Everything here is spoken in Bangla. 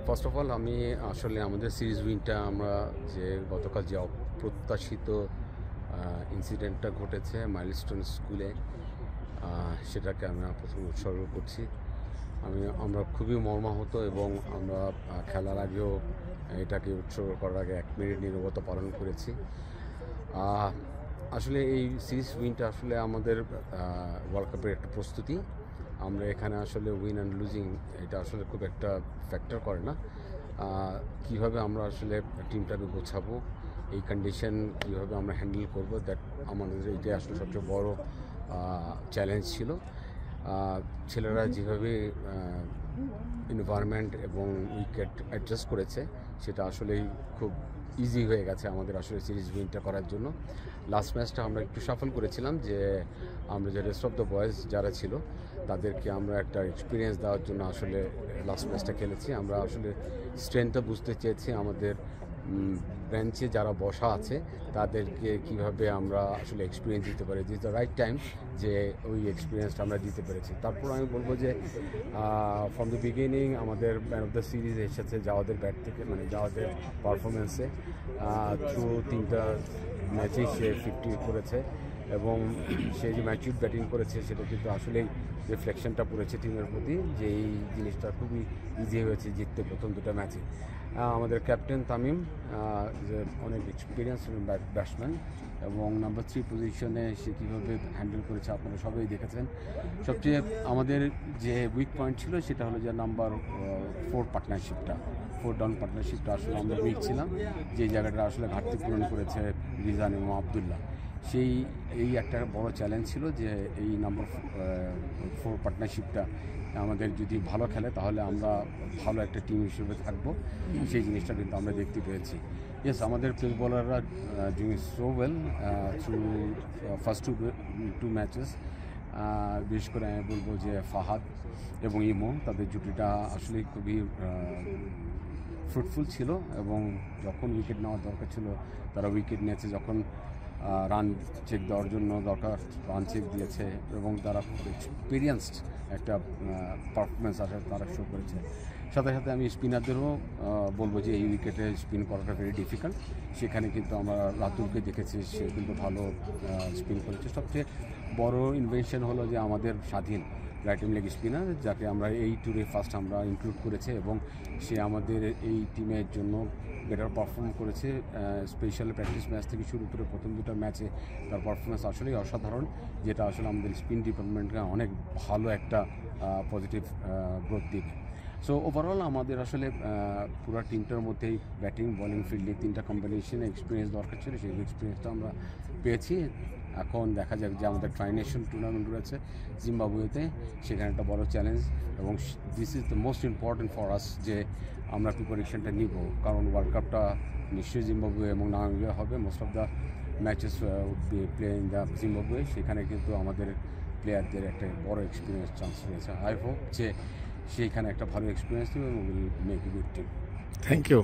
ফার্স্ট অফ অল আমি আসলে আমাদের সিরিজ উইনটা আমরা যে গতকাল যে অপ্রত্যাশিত ইনসিডেন্টটা ঘটেছে মাইলস্টোন স্কুলে, সেটাকে আমি প্রথমে উৎসর্গ করছি। আমরা খুবই মর্মাহত এবং আমরা খেলার আগেও এটাকে উৎসর্গ করার আগে 1 মিনিট নীরবতা পালন করেছি। আসলে এই সিরিজ উইনটা আসলে আমাদের ওয়ার্ল্ড কাপের একটা প্রস্তুতি। আমরা এখানে আসলে উইন অ্যান্ড লুজিং এটা আসলে খুব একটা ফ্যাক্টর করে না। কীভাবে আমরা আসলে টিমটাকে গোছাবো, এই কন্ডিশন কীভাবে আমরা হ্যান্ডেল করবো, দ্যাট আমাদের এইটাই আসলে সবচেয়ে বড় চ্যালেঞ্জ ছিল। ছেলেরা যেভাবে এনভায়রনমেন্ট এবং উইকেট অ্যাডজাস্ট করেছে সেটা আসলেই খুব ইজি হয়ে গেছে আমাদের আসলে সিরিজ উইনটা করার জন্য। লাস্ট ম্যাচটা আমরা একটু সাফল করেছিলাম যে আমরা যে রেস্ট অফ দ্য বয়েজ যারা ছিল তাদেরকে আমরা একটা এক্সপিরিয়েন্স দেওয়ার জন্য আসলে লাস্ট ম্যাচটা খেলেছি। আমরা আসলে স্ট্রেংথটা বুঝতে চেয়েছি, আমাদের বেঞ্চে যারা বসা আছে তাদেরকে কিভাবে আমরা আসলে এক্সপিরিয়েন্স দিতে পারি। দিস দ্য রাইট টাইম যে ওই এক্সপিরিয়েন্সটা আমরা দিতে পেরেছি। তারপর আমি বলবো যে ফ্রম দ্য বিগিনিং আমাদের ম্যান অফ দ্য সিরিজ এসেছে যাওয়াদের ব্যাট থেকে, মানে যাওয়াদের পারফরমেন্সে। থ্রু 3টা ম্যাচেই সে 50 করেছে এবং সে যে ম্যাচিউর ব্যাটিং করেছে সেটা কিন্তু আসলেই রিফ্লেকশনটা পড়েছে টিমের প্রতি, যে এই জিনিসটা খুবই ইজি হয়েছে জিততে প্রথম 2টা ম্যাচে। আমাদের ক্যাপ্টেন তামিম যে অনেক এক্সপিরিয়েন্স ব্যাটসম্যান এবং নাম্বার 3 পজিশনে সে কীভাবে হ্যান্ডেল করেছে আপনারা সবাই দেখেছেন। সবচেয়ে আমাদের যে উইক পয়েন্ট ছিল সেটা হলো যে নাম্বার 4 পার্টনারশিপটা, 4 ডাউন পার্টনারশিপটা আসলে আমরা উইক ছিলাম, যে জায়গাটা আসলে ঘাটতি পূরণ করেছে রিজান এবং আবদুল্লাহ। এই একটা বড় চ্যালেঞ্জ ছিল যে এই নাম্বার 4 পার্টনারশিপটা আমাদের যদি ভালো খেলে তাহলে আমরা ভালো একটা টিম হিসেবে থাকবো, সেই জিনিসটা কিন্তু আমরা দেখতে পেয়েছি। ইয়েস, আমাদের পেস বোলাররা doing so well through first two matches. বিশেষ করে আমি বলবো যে ফাহাদ এবং ইমো, তাদের জুটিটা আসলে খুবই ফ্রুটফুল ছিল এবং যখন উইকেট নেওয়ার দরকার ছিল তারা উইকেট নিয়েছে, যখন রান চেক দেওয়ার জন্য দরকার রান চেক দিয়েছে এবং তারা খুব এক্সপিরিয়েন্সড একটা পারফরমেন্স আসে তারা শো করেছে। সাথে সাথে আমি স্পিনারদেরও বলবো যে এই উইকেটে স্পিন করাটা ভেরি ডিফিকাল্ট। সেখানে কিন্তু আমরা রাতুলকে দেখেছি, সে কিন্তু ভালো স্পিন করেছে। সবচেয়ে বড় ইনভেনশন হলো যে আমাদের স্বাধীন রাইট লেগ স্পিনার, যাকে আমরা এই ট্যুরে ফার্স্ট আমরা ইনক্লুড করেছে এবং সে আমাদের এই টিমের জন্য বেটার পারফর্ম করেছে। স্পেশাল প্র্যাকটিস ম্যাচ থেকে শুরু করে প্রথম 2টা ম্যাচে তার পারফরমেন্স আসলেই অসাধারণ, যেটা আসলে আমাদের স্পিন ডিপার্টমেন্টকে অনেক ভালো একটা পজিটিভ গ্রোথ দিবে। সো ওভারঅল আমাদের আসলে পুরো টিমটার মধ্যেই ব্যাটিং, বোলিং, ফিল্ডিং 3টা কম্বিনেশনে এক্সপিরিয়েন্স দরকার ছিল, সেই এক্সপিরিয়েন্সটা আমরা পেয়েছি। এখন দেখা যাক যে আমাদের ট্রাই নেশন টুর্নামেন্ট রয়েছে জিম্বাবুয়েতে, সেখানে একটা বড় চ্যালেঞ্জ এবং this is the most important for us যে আমরা প্রিপারেশনটা নিব, কারণ ওয়ার্ল্ড কাপটা নিশ্চয়ই জিম্বাবুয়ে এবং নামিবিয়া হবে। Most of the matches play in the Zimbabwe, সেখানে কিন্তু আমাদের প্লেয়ারদের একটা বড় এক্সপিরিয়েন্স চান্স রয়েছে। আই হোপ যে সেইখানে একটা ভালো এক্সপিরিয়েন্স দেবে এবং will make a good team. Thank you.